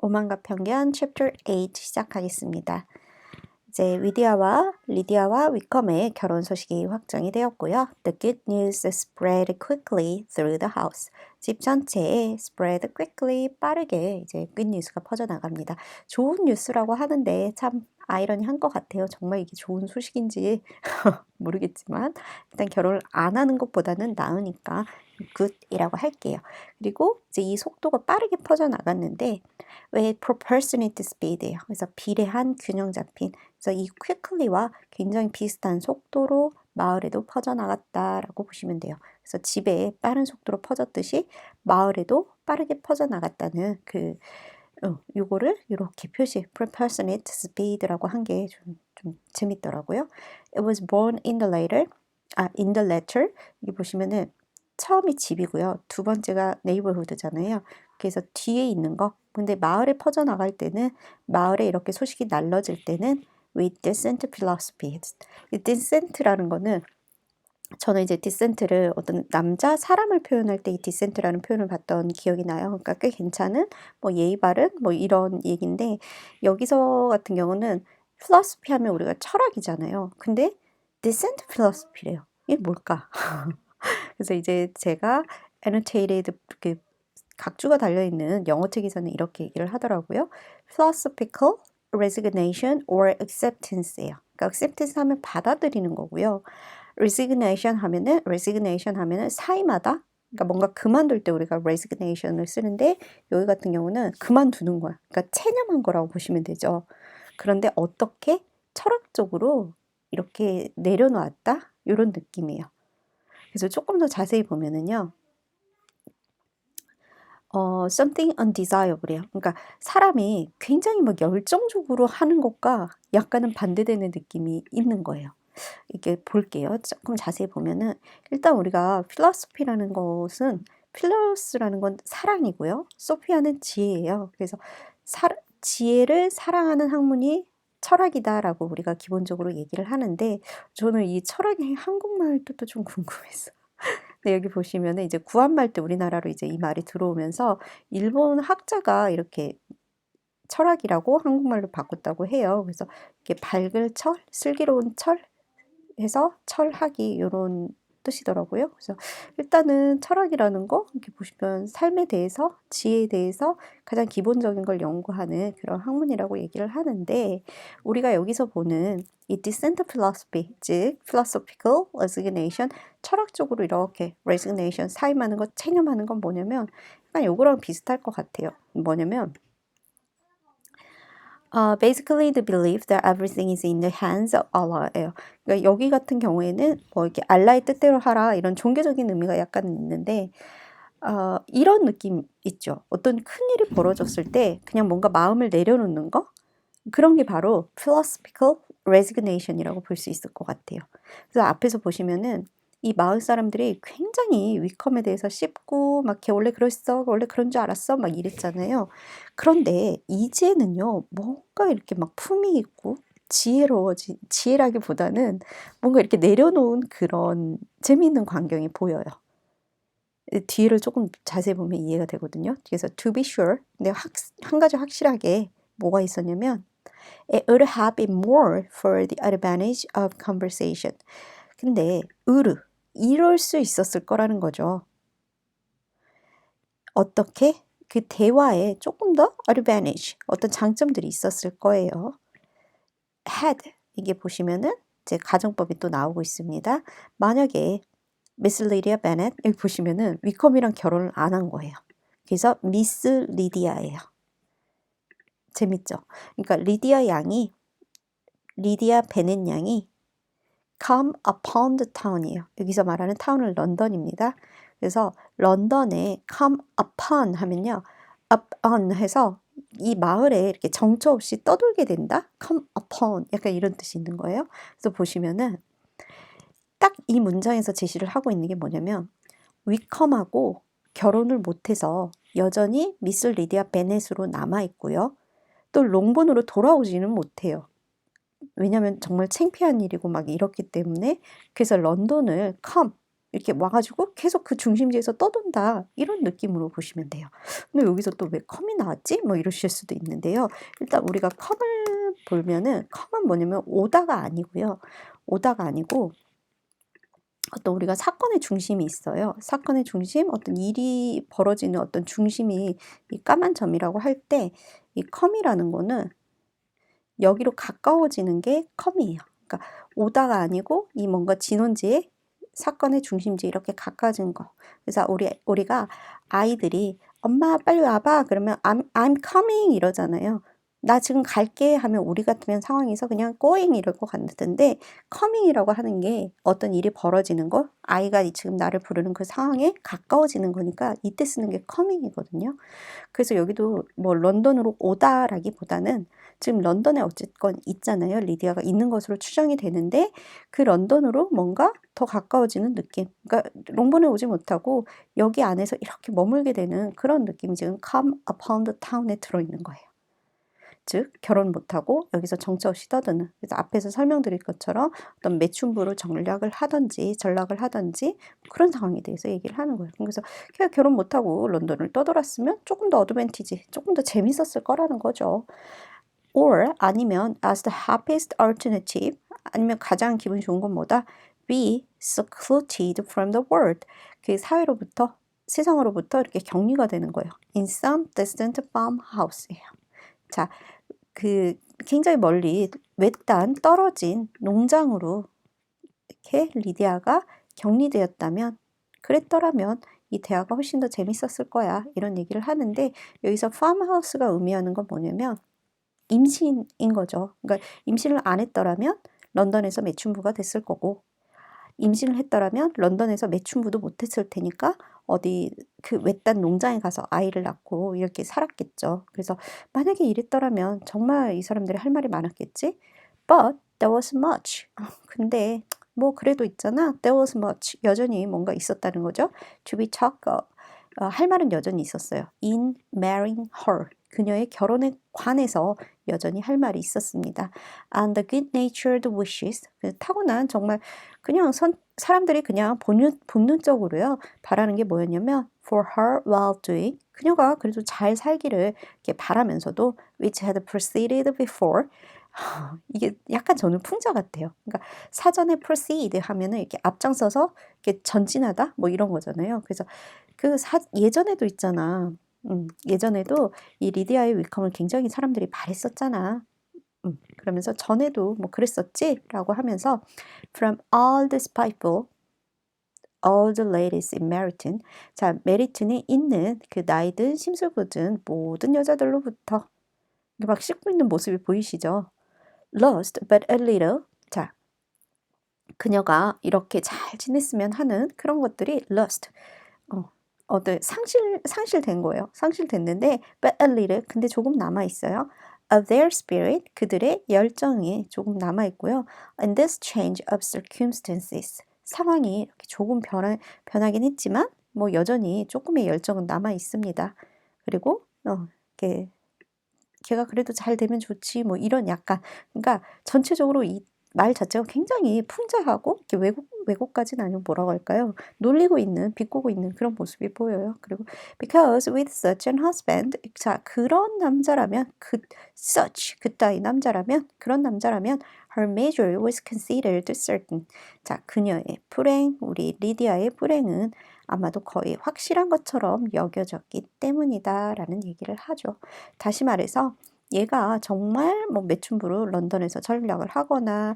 오만과 편견 Chapter 8 시작하겠습니다. 이제 리디아와 위컴의 결혼 소식이 확정이 되었고요. The good news spread quickly through the house. 집 전체에 spread quickly 빠르게 이제 good news가 퍼져나갑니다. 좋은 뉴스라고 하는데 참 아이러니한 것 같아요. 정말 이게 좋은 소식인지 모르겠지만 일단 결혼을 안 하는 것보다는 나으니까 good이라고 할게요. 그리고 이제 이 속도가 빠르게 퍼져나갔는데 왜 proportionate speed예요. 그래서 비례한 균형 잡힌. 그래서 이 quickly와 굉장히 비슷한 속도로 마을에도 퍼져나갔다라고 보시면 돼요. 그래서 집에 빠른 속도로 퍼졌듯이 마을에도 빠르게 퍼져나갔다는 요거를 이렇게 표시 proportionate speed라고 한 게 좀 재밌더라고요. It was born in the letter. 여기 보시면은 처음이 집이고요. 두 번째가 neighborhood잖아요. 그래서 뒤에 있는 거. 근데 마을에 퍼져나갈 때는 마을에 이렇게 소식이 날려질 때는 with decent philosophy. 이 decent라는 거는 저는 이제 디센트를 어떤 남자 사람을 표현할 때 이 디센트라는 표현을 봤던 기억이 나요. 그러니까 꽤 괜찮은 뭐 예의 바른 뭐 이런 얘기인데 여기서 같은 경우는 필로소피 하면 우리가 철학이잖아요. 근데 디센트 필로소피래요. 이게 뭘까? 그래서 이제 제가 annotated 이렇게 각주가 달려 있는 영어 책에서는 이렇게 얘기를 하더라고요. philosophical resignation or acceptance예요. 그러니까 acceptance 하면 받아들이는 거고요. resignation 하면은 사임하다. 그러니까 뭔가 그만둘 때 우리가 resignation을 쓰는데 여기 같은 경우는 그만두는 거야. 그러니까 체념한 거라고 보시면 되죠. 그런데 어떻게 철학적으로 이렇게 내려놓았다? 이런 느낌이에요. 그래서 조금 더 자세히 보면은요. something undesirable이요. 그러니까 사람이 굉장히 막 열정적으로 하는 것과 약간은 반대되는 느낌이 있는 거예요. 이게 볼게요. 조금 자세히 보면은 일단 우리가 필로소피라는 것은 필로스라는 건 사랑이고요. 소피아는 지혜예요. 그래서 지혜를 사랑하는 학문이 철학이다라고 우리가 기본적으로 얘기를 하는데 저는 이 철학의 한국말 뜻도 좀 궁금했어요. 근데 여기 보시면은 이제 구한말 때 우리나라로 이제 이 말이 들어오면서 일본 학자가 이렇게 철학이라고 한국말로 바꿨다고 해요. 그래서 이렇게 밝을 철, 슬기로운 철 해서 철학이 요런 뜻이더라고요. 그래서 일단은 철학이라는 거 이렇게 보시면 삶에 대해서 지혜에 대해서 가장 기본적인 걸 연구하는 그런 학문이라고 얘기를 하는데 우리가 여기서 보는 이 descent philosophy 즉 philosophical resignation 철학적으로 이렇게 resignation 사임하는 것 체념하는 건 뭐냐면 약간 요거랑 비슷할 것 같아요. 뭐냐면 basically the belief that everything is in the hands of Allah예요. 그러니까 여기 같은 경우에는 뭐 이렇게 알라의 뜻대로 하라 이런 종교적인 의미가 약간 있는데 이런 느낌 있죠. 어떤 큰 일이 벌어졌을 때 그냥 뭔가 마음을 내려놓는 거 그런 게 바로 philosophical resignation이라고 볼 수 있을 것 같아요. 그래서 앞에서 보시면은 이 마을 사람들이 굉장히 위컴에 대해서 씹고 막 걔 원래 그랬어, 원래 그런 줄 알았어, 막 이랬잖아요. 그런데 이제는요, 뭔가 이렇게 막 품이 있고 지혜라기보다는 뭔가 이렇게 내려놓은 그런 재미있는 광경이 보여요. 뒤를 조금 자세히 보면 이해가 되거든요. 그래서 to be sure, 근데 한 가지 확실하게 뭐가 있었냐면 it would have been more for the advantage of conversation. 근데 이럴 수 있었을 거라는 거죠. 어떻게? 그 대화에 조금 더 advantage, 어떤 장점들이 있었을 거예요. had, 이게 보시면은 이제 가정법이 또 나오고 있습니다. 만약에 미스 리디아 베넷, 여기 보시면은 위컴이랑 결혼을 안 한 거예요. 그래서 미스 리디아예요. 재밌죠? 그러니까 리디아 베넷 양이 come upon the town이에요. 여기서 말하는 타운은 런던입니다. 그래서 런던에 come upon 하면요. up on 해서 이 마을에 이렇게 정처 없이 떠돌게 된다. come upon 약간 이런 뜻이 있는 거예요. 그래서 보시면은 딱 이 문장에서 제시를 하고 있는 게 뭐냐면 위컴하고 결혼을 못해서 여전히 미스 리디아 베넷으로 남아있고요. 또 롱본으로 돌아오지는 못해요. 왜냐면 정말 창피한 일이고 막 이렇기 때문에 그래서 런던을 come 이렇게 와가지고 계속 그 중심지에서 떠돈다 이런 느낌으로 보시면 돼요. 근데 여기서 또 왜 컴이 나왔지? 뭐 이러실 수도 있는데요. 일단 우리가 컴을 보면은 컴은 뭐냐면 오다가 아니고요. 오다가 아니고 어떤 우리가 사건의 중심이 있어요. 사건의 중심, 어떤 일이 벌어지는 어떤 중심이 이 까만 점이라고 할 때 이 컴이라는 거는 여기로 가까워지는 게 컴이에요. 그러니까 오다가 아니고 이 뭔가 진원지에 사건의 중심지 이렇게 가까워진 거. 그래서 우리가 아이들이 엄마 빨리 와봐 그러면 I'm coming 이러잖아요. 나 지금 갈게 하면 우리 같으면 상황에서 그냥 going 이럴 것 같은데 coming이라고 하는 게 어떤 일이 벌어지는 거, 아이가 지금 나를 부르는 그 상황에 가까워지는 거니까 이때 쓰는 게 coming이거든요. 그래서 여기도 뭐 런던으로 오다라기보다는 지금 런던에 어쨌건 있잖아요. 리디아가 있는 것으로 추정이 되는데 그 런던으로 뭔가 더 가까워지는 느낌. 그러니까 롱본에 오지 못하고 여기 안에서 이렇게 머물게 되는 그런 느낌이 지금 come upon the town에 들어있는 거예요. 즉 결혼 못하고 여기서 정처 없이 떠드는, 그래서 앞에서 설명드릴 것처럼 어떤 매춘부로 전락을 하든지 그런 상황에 대해서 얘기를 하는 거예요. 그래서 걔가 결혼 못하고 런던을 떠돌았으면 조금 더 어드밴티지, 조금 더 재밌었을 거라는 거죠. or 아니면 as the happiest alternative, 아니면 가장 기분 좋은 건 뭐다? be secluded from the world, 그 사회로부터, 세상으로부터 이렇게 격리가 되는 거예요. in some distant farmhouse예요. 자, 그 굉장히 멀리 외딴 떨어진 농장으로 이렇게 리디아가 격리되었다면, 그랬더라면 이 대화가 훨씬 더 재밌었을 거야 이런 얘기를 하는데, 여기서 팜하우스가 의미하는 건 뭐냐면 임신인 거죠. 그러니까 임신을 안 했더라면 런던에서 매춘부가 됐을 거고, 임신을 했더라면 런던에서 매춘부도 못했을 테니까 어디 그 외딴 농장에 가서 아이를 낳고 이렇게 살았겠죠. 그래서 만약에 이랬더라면 정말 이 사람들이 할 말이 많았겠지. But there was much. 근데 뭐 그래도 있잖아. There was much. 여전히 뭔가 있었다는 거죠. To be talked of. 할 말은 여전히 있었어요. In marrying her. 그녀의 결혼에 관해서 여전히 할 말이 있었습니다. And the good-natured wishes. 타고난 정말 그냥 사람들이 그냥 본능적으로요 바라는 게 뭐였냐면 for her well-doing, 그녀가 그래도 잘 살기를 이렇게 바라면서도 which had proceeded before. 이게 약간 저는 풍자 같아요. 그러니까 사전에 proceed 하면은 이렇게 앞장서서 이렇게 전진하다 뭐 이런 거잖아요. 그래서 예전에도 있잖아. 예전에도 이 리디아의 위컴을 굉장히 사람들이 바랬었잖아. 그러면서 전에도 뭐 그랬었지? 라고 하면서 From all these people, all the ladies in Meryton. 자, 메리튼에 있는 그 나이든 심술궂은 모든 여자들로부터 막 씻고 있는 모습이 보이시죠? Lost but a little. 자, 그녀가 이렇게 잘 지냈으면 하는 그런 것들이 lost. 상실된 거예요. 상실됐는데 but a little, 근데 조금 남아 있어요. Of their spirit, 그들의 열정이 조금 남아 있고요. In this change of circumstances, 상황이 이렇게 조금 변하긴 했지만 뭐 여전히 조금의 열정은 남아 있습니다. 그리고 이렇게 걔가 그래도 잘 되면 좋지 뭐 이런 약간, 그러니까 전체적으로 이 말 자체가 굉장히 풍자하고 이렇게 왜곡까지는 아니고 뭐라고 할까요? 놀리고 있는, 비꼬고 있는 그런 모습이 보여요. 그리고 because with such an husband, 자 그런 남자라면, 그따위 남자라면, 그런 남자라면 her measure was considered certain. 자 그녀의 불행, 우리 리디아의 불행은 아마도 거의 확실한 것처럼 여겨졌기 때문이다라는 얘기를 하죠. 다시 말해서 얘가 정말 뭐 매춘부로 런던에서 전락을 하거나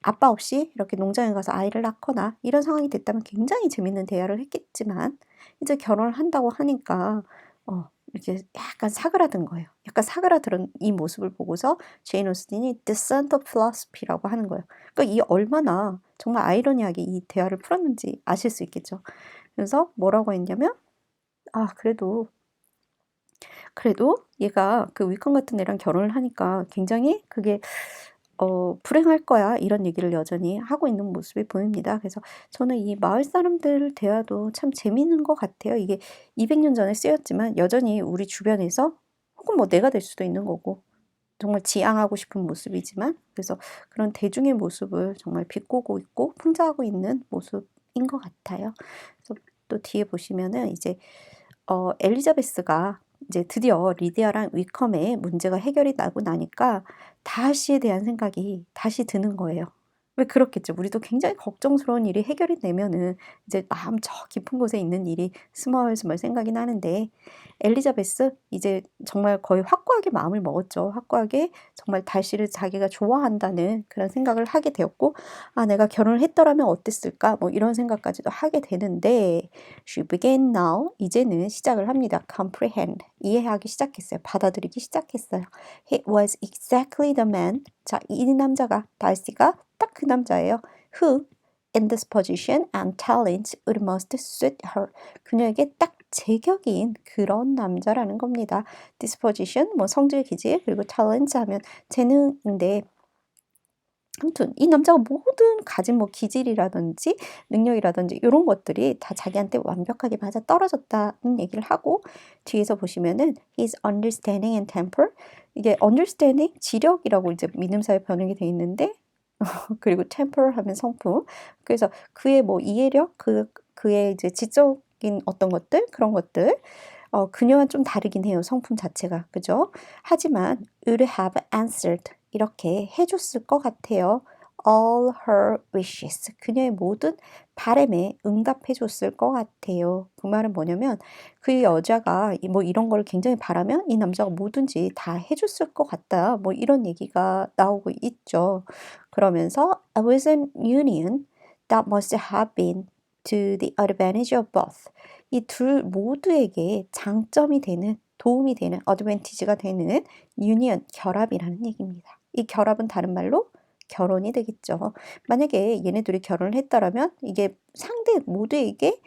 아빠 없이 이렇게 농장에 가서 아이를 낳거나 이런 상황이 됐다면 굉장히 재밌는 대화를 했겠지만, 이제 결혼을 한다고 하니까 이렇게 약간 사그라든 거예요. 약간 사그라든 이 모습을 보고서 제인 오스틴이 Descent of Philosophy라고 하는 거예요. 그러니까 이 얼마나 정말 아이러니하게 이 대화를 풀었는지 아실 수 있겠죠. 그래서 뭐라고 했냐면 그래도 얘가 그 위컴 같은 애랑 결혼을 하니까 굉장히 그게 불행할 거야 이런 얘기를 여전히 하고 있는 모습이 보입니다. 그래서 저는 이 마을 사람들 대화도 참 재미있는 것 같아요. 이게 200년 전에 쓰였지만 여전히 우리 주변에서, 혹은 뭐 내가 될 수도 있는 거고, 정말 지향하고 싶은 모습이지만, 그래서 그런 대중의 모습을 정말 비꼬고 있고 풍자하고 있는 모습인 시작인 것 같아요. 그래서 또 뒤에 보시면은 이제 엘리자베스가 이제 드디어 리디아랑 위컴의 문제가 해결이 나고 나니까 다시에 대한 생각이 다시 드는 거예요. 왜 그렇겠죠. 우리도 굉장히 걱정스러운 일이 해결이 되면은 이제 마음 저 깊은 곳에 있는 일이 스멀스멀 생각이 나는데 엘리자베스 이제 정말 거의 확고하게 마음을 먹었죠. 확고하게 정말 달씨를 자기가 좋아한다는 그런 생각을 하게 되었고 아 내가 결혼을 했더라면 어땠을까 뭐 이런 생각까지도 하게 되는데 She began now 이제는 시작을 합니다. Comprehend 이해하기 시작했어요. 받아들이기 시작했어요. He was exactly the man 자, 이 남자가 달씨가 딱 그 남자예요. Who in this position and talent would most suit her. 그녀에게 딱 제격인 그런 남자라는 겁니다. disposition, 뭐 성질, 기질, 그리고 talent 하면 재능인데 아무튼 이 남자가 모든 가진 뭐 기질이라든지 능력이라든지 이런 것들이 다 자기한테 완벽하게 맞아 떨어졌다는 얘기를 하고 뒤에서 보시면은 his understanding and temper 이게 understanding 지력이라고 이제 민음사에 번역이 돼 있는데 그리고 temper 하면 성품 그래서 그의 뭐 이해력 그의 이제 지적인 어떤 것들 그런 것들 그녀와 좀 다르긴 해요. 성품 자체가. 그죠? 하지만 would have answered 이렇게 해줬을 것 같아요. All her wishes. 그녀의 모든 바람에 응답해줬을 것 같아요. 그 말은 뭐냐면 그 여자가 뭐 이런 걸 굉장히 바라면 이 남자가 뭐든지 다 해줬을 것 같다. 뭐 이런 얘기가 나오고 있죠. 그러면서 I was an union that must have been to the advantage of both. 이 둘 모두에게 장점이 되는 도움이 되는 어드밴티지가 되는 유니언 결합이라는 얘기입니다. 이 결합은 다른 말로 결혼이 되겠죠. 만약에 얘네들이 결혼을 했더라면 이게 상대 모두에게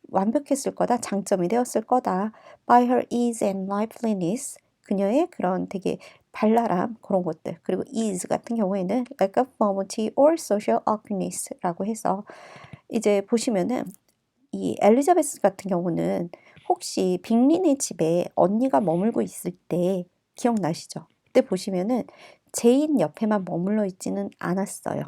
완벽했을 거다. 장점이 되었을 거다. By her ease and liveliness 그녀의 그런 되게 발랄함 그런 것들 그리고 ease 같은 경우에는 like a formality or social awkwardness라고 해서 이제 보시면은 이 엘리자베스 같은 경우는 혹시 빅린의 집에 언니가 머물고 있을 때 기억나시죠? 그때 보시면은 제인 옆에만 머물러 있지는 않았어요.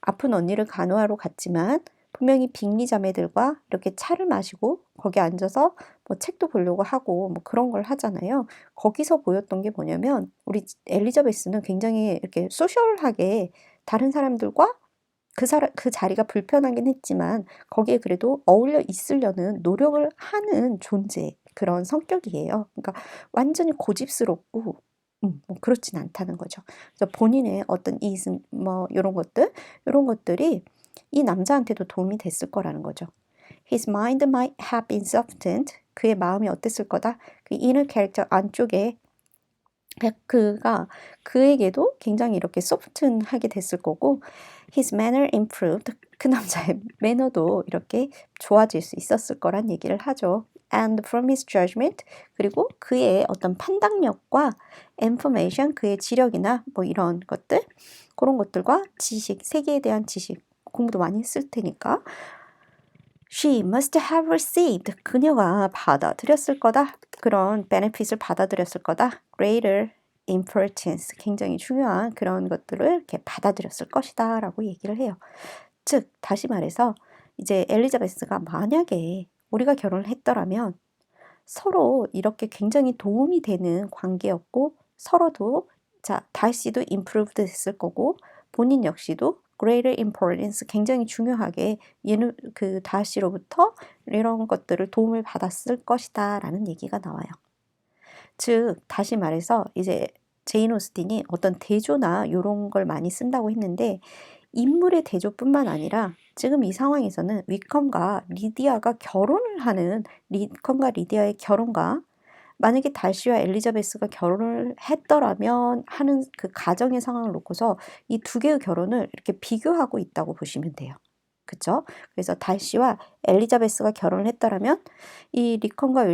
아픈 언니를 간호하러 갔지만 분명히 빅리 자매들과 이렇게 차를 마시고 거기 앉아서 뭐 책도 보려고 하고 뭐 그런 걸 하잖아요. 거기서 보였던 게 뭐냐면 우리 엘리자베스는 굉장히 이렇게 소셜하게 다른 사람들과 그 자리가 불편하긴 했지만 거기에 그래도 어울려 있으려는 노력을 하는 존재 그런 성격이에요. 그러니까 완전히 고집스럽고 뭐 그렇진 않다는 거죠. 그래서 본인의 어떤 이승 뭐 요런 것들이 이 남자한테도 도움이 됐을 거라는 거죠. His mind might have been softened. 그의 마음이 어땠을 거다. 그 inner character 안쪽에 그가 그에게도 굉장히 이렇게 소프트하게 됐을 거고 his manner improved. 그 남자의 매너도 이렇게 좋아질 수 있었을 거란 얘기를 하죠. And from his judgment 그리고 그의 어떤 판단력과 information 그의 지력이나 뭐 이런 것들 그런 것들과 지식 세계에 대한 지식 공부도 많이 했을 테니까 She must have received 그녀가 받아들였을 거다. 그런 benefit을 받아들였을 거다. Greater importance 굉장히 중요한 그런 것들을 이렇게 받아들였을 것이다 라고 얘기를 해요. 즉 다시 말해서 이제 엘리자베스가 만약에 우리가 결혼을 했더라면 서로 이렇게 굉장히 도움이 되는 관계였고 서로도 자 달씨도 improved 됐을 거고 본인 역시도 greater importance 굉장히 중요하게 얘는 그 다씨로부터 이런 것들을 도움을 받았을 것이다 라는 얘기가 나와요. 즉 다시 말해서 이제 제인 오스틴이 어떤 대조나 이런 걸 많이 쓴다고 했는데 인물의 대조뿐만 아니라 지금 이 상황에서는 위컴과 리디아가 결혼을 하는 위컴과 리디아의 결혼과 만약에 달씨와 엘리자베스가 결혼을 했더라면 하는 그 가정의 상황을 놓고서 이 두 개의 결혼을 이렇게 비교하고 있다고 보시면 돼요. 그쵸? 그래서 달씨와 엘리자베스가 결혼을 했더라면 이 리컨과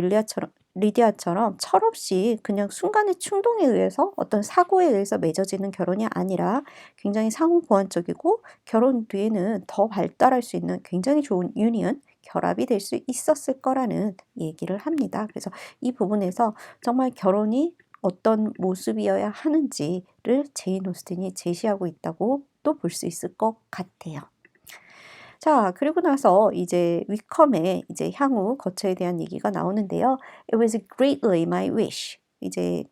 리디아처럼 철없이 그냥 순간의 충동에 의해서 어떤 사고에 의해서 맺어지는 결혼이 아니라 굉장히 상호보완적이고 결혼 뒤에는 더 발달할 수 있는 굉장히 좋은 유니언, 결합이 될 수 있었을 거라는 얘기를 합니다. 그래서 이 부분에서 정말 결혼이 어떤 모습이어야 하는지를 제인 오스틴이 제시하고 있다고 또 볼 수 있을 것 같아요. 자, 그리고 나서 이제 위컴의 이제 향후 거처에 대한 얘기가 나오는데요. It was greatly my wish. 이제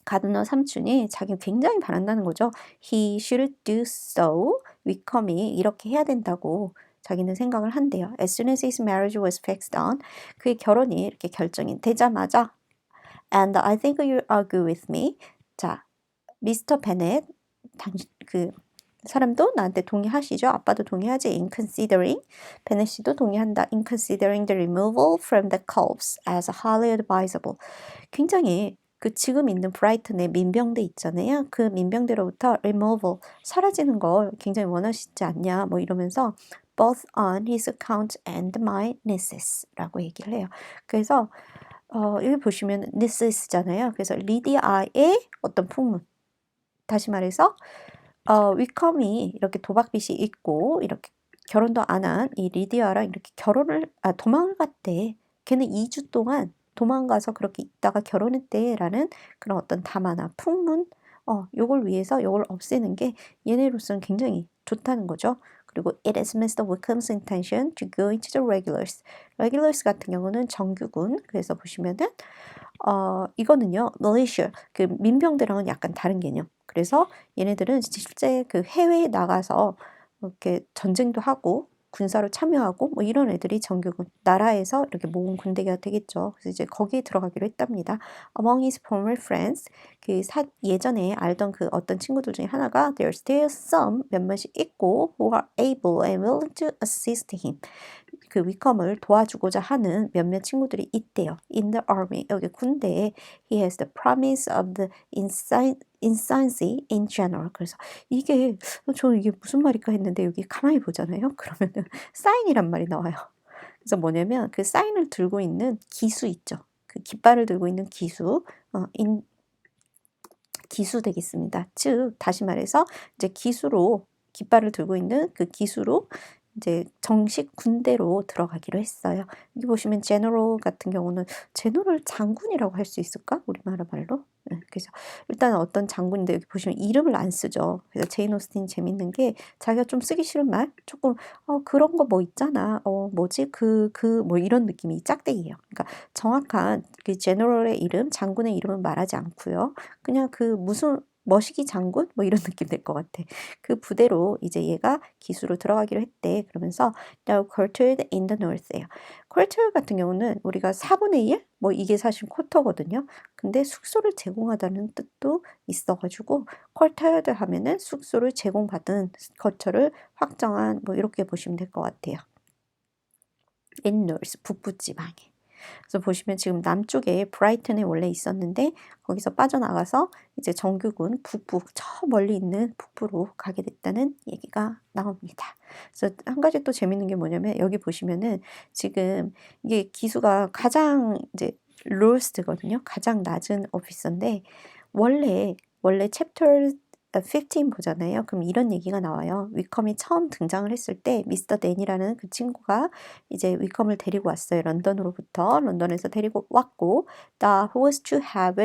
가드너 삼촌이 자기 굉장히 바란다는 거죠. He should do so. 위컴이 이렇게 해야 된다고 자기는 생각을 한대요. As soon as his marriage was fixed on, 그의 결혼이 이렇게 결정이 되자마자 And I think you agree with me. 자, 미스터 베넷, 그 사람도 나한테 동의하시죠? 아빠도 동의하지? In considering, 베넷 씨도 동의한다. In considering the removal from the corpse as highly advisable. 굉장히 그 지금 있는 브라이튼의 민병대 있잖아요. 그 민병대로부터 removal, 사라지는 걸 굉장히 원하시지 않냐 뭐 이러면서 both on his account and my niece's 라고 얘기를 해요. 그래서 여기 보시면 nieces잖아요. 그래서 리디아의 어떤 풍문. 다시 말해서 위컴이 이렇게 도박빚이 있고 이렇게 결혼도 안 한 이 리디아랑 이렇게 도망을 갔대. 걔는 2주 동안 도망가서 그렇게 있다가 결혼했대라는 그런 어떤 담화나 풍문, 요걸 위해서 요걸 없애는 게 얘네로서는 굉장히 좋다는 거죠. 그리고 it is Mr. Wickham's intention to go into the regulars. regulars 같은 경우는 정규군. 그래서 보시면은 이거는요, militia, 그 민병대랑은 약간 다른 개념. 그래서 얘네들은 실제 그 해외에 나가서 이렇게 전쟁도 하고 군사로 참여하고 뭐 이런 애들이 정규군, 나라에서 이렇게 모은 군대가 되겠죠. 그래서 이제 거기에 들어가기로 했답니다. Among his former friends, 예전에 알던 그 어떤 친구들 중에 하나가 there are still some 몇몇이 있고 who are able and willing to assist him. 그 위컴을 도와주고자 하는 몇몇 친구들이 있대요. In the army, 여기 군대에 he has the promise of the insancy in general. 그래서 이게 저는 이게 무슨 말일까 했는데 여기 가만히 보잖아요. 그러면은 사인이란 말이 나와요. 그래서 뭐냐면 그 사인을 들고 있는 기수 있죠. 그 깃발을 들고 있는 기수, 기수 되겠습니다. 즉 다시 말해서 이제 기수로 깃발을 들고 있는 그 기수로 이제 정식 군대로 들어가기로 했어요. 여기 보시면 제너럴 같은 경우는 제너럴 장군이라고 할 수 있을까? 우리나라 말로? 네, 그래서 일단 어떤 장군인데 여기 보시면 이름을 안 쓰죠. 그래서 제인 오스틴 재밌는 게 자기가 좀 쓰기 싫은 말 조금 그런 거 뭐 있잖아. 뭐지? 뭐 이런 느낌이 짝대기예요. 그러니까 정확한 그 제너럴의 이름, 장군의 이름은 말하지 않고요. 그냥 그 무슨 머시기 장군? 뭐 이런 느낌 될 것 같아. 그 부대로 이제 얘가 기수로 들어가기로 했대. 그러면서 now quartered in the north예요. quarter 같은 경우는 우리가 4분의 1? 뭐 이게 사실 쿼터거든요. 근데 숙소를 제공하다는 뜻도 있어가지고 quartered 하면은 숙소를 제공받은 거처를 확정한 뭐 이렇게 보시면 될 것 같아요. in north, 북부 지방에. 그래서 보시면 지금 남쪽에 브라이튼에 원래 있었는데 거기서 빠져나가서 이제 정규군 북부, 저 멀리 있는 북부로 가게 됐다는 얘기가 나옵니다. 그래서 한 가지 또 재밌는 게 뭐냐면 여기 보시면은 지금 이게 기수가 가장 이제 lowest거든요. 가장 낮은 오피서인데 원래 챕터 15 보잖아요. 그럼 이런 얘기가 나와요. 위컴이 처음 등장을 했을 때 미스터 댄이라는 그 친구가 이제 위컴을 데리고 왔어요. 런던에서 데리고 왔고 who was to have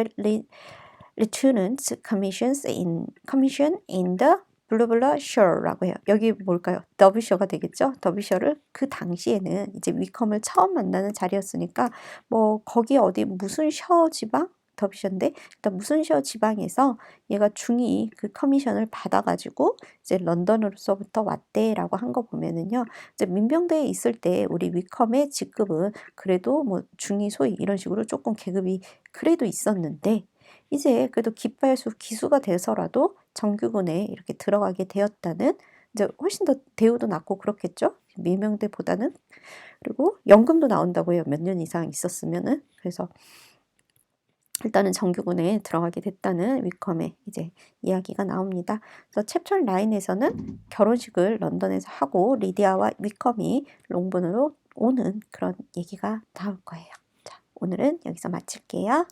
lieutenant commission in the 블루블루 shore라고 해요. 여기 뭘까요? 더비셔가 되겠죠? 더비셔를 그 당시에는 이제 위컴을 처음 만나는 자리였으니까 뭐 거기 어디 무슨 셔 지방? 더비셔인데 일단 무슨 셔 지방에서 얘가 중2 그 커미션을 받아가지고 이제 런던으로서부터 왔대라고 한 거 보면은요. 이제 민병대에 있을 때 우리 위컴의 직급은 그래도 뭐 중2 소위 이런 식으로 조금 계급이 그래도 있었는데 이제 그래도 깃발수 기수가 돼서라도 정규군에 이렇게 들어가게 되었다는 이제 훨씬 더 대우도 낮고 그렇겠죠. 민병대보다는. 그리고 연금도 나온다고 해요. 몇 년 이상 있었으면은. 그래서 일단은 정규군에 들어가게 됐다는 위컴의 이제 이야기가 나옵니다. 그래서 챕터 9에서는 결혼식을 런던에서 하고 리디아와 위컴이 롱본으로 오는 그런 얘기가 나올 거예요. 자, 오늘은 여기서 마칠게요.